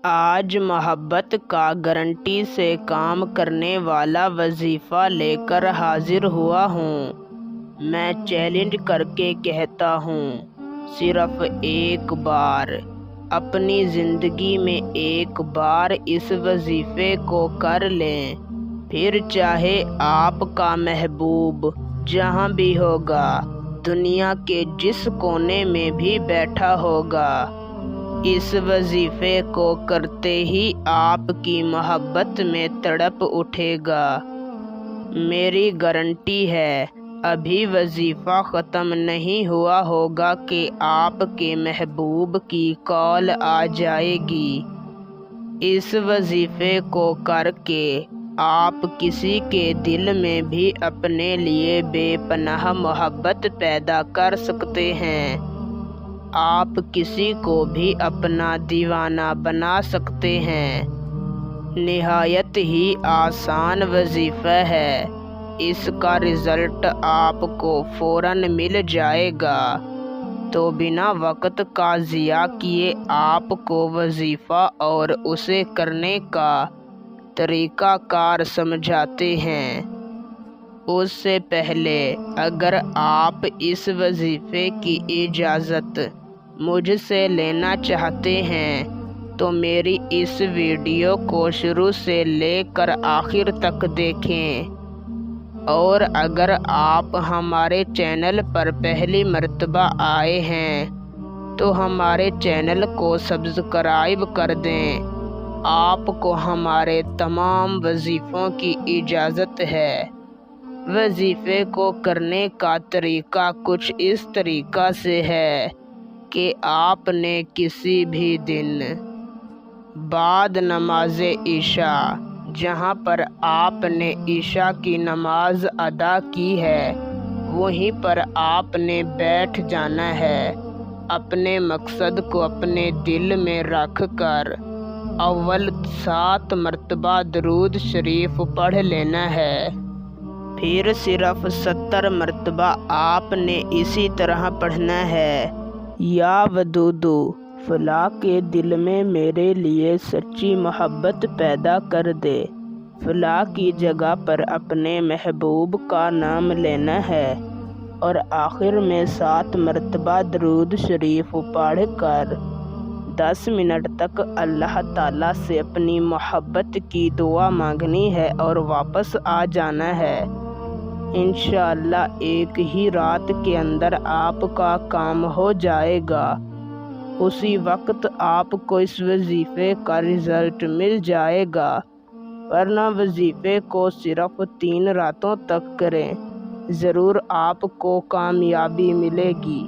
آج محبت کا گارنٹی سے کام کرنے والا وظیفہ لے کر حاضر ہوا ہوں۔ میں چیلنج کر کے کہتا ہوں، صرف ایک بار اپنی زندگی میں ایک بار اس وظیفے کو کر لیں، پھر چاہے آپ کا محبوب جہاں بھی ہوگا، دنیا کے جس کونے میں بھی بیٹھا ہوگا، اس وظیفے کو کرتے ہی آپ کی محبت میں تڑپ اٹھے گا۔ میری گارنٹی ہے، ابھی وظیفہ ختم نہیں ہوا ہوگا کہ آپ کے محبوب کی کال آ جائے گی۔ اس وظیفے کو کر کے آپ کسی کے دل میں بھی اپنے لیے بے پناہ محبت پیدا کر سکتے ہیں۔ آپ کسی کو بھی اپنا دیوانہ بنا سکتے ہیں۔ نہایت ہی آسان وظیفہ ہے، اس کا رزلٹ آپ کو فوراً مل جائے گا۔ تو بنا وقت کا ضیاع کیے آپ کو وظیفہ اور اسے کرنے کا طریقہ کار سمجھاتے ہیں۔ اس سے پہلے اگر آپ اس وظیفے کی اجازت مجھ سے لینا چاہتے ہیں تو میری اس ویڈیو کو شروع سے لے کر آخر تک دیکھیں، اور اگر آپ ہمارے چینل پر پہلی مرتبہ آئے ہیں تو ہمارے چینل کو سبسکرائب کر دیں۔ آپ کو ہمارے تمام وظیفوں کی اجازت ہے۔ وظیفے کو کرنے کا طریقہ کچھ اس طریقہ سے ہے کہ آپ نے کسی بھی دن بعد نماز عشاء، جہاں پر آپ نے عشاء کی نماز ادا کی ہے، وہیں پر آپ نے بیٹھ جانا ہے۔ اپنے مقصد کو اپنے دل میں رکھ کر اول 7 مرتبہ درود شریف پڑھ لینا ہے۔ پھر صرف 70 مرتبہ آپ نے اسی طرح پڑھنا ہے، یا ودودو فلاں کے دل میں میرے لیے سچی محبت پیدا کر دے۔ فلاں کی جگہ پر اپنے محبوب کا نام لینا ہے، اور آخر میں 7 مرتبہ درود شریف پڑھ کر 10 منٹ تک اللہ تعالیٰ سے اپنی محبت کی دعا مانگنی ہے اور واپس آ جانا ہے۔ انشاءاللہ ایک ہی رات کے اندر آپ کا کام ہو جائے گا۔ اسی وقت آپ کو اس وظیفے کا رزلٹ مل جائے گا، ورنہ وظیفے کو صرف 3 راتوں تک کریں، ضرور آپ کو کامیابی ملے گی۔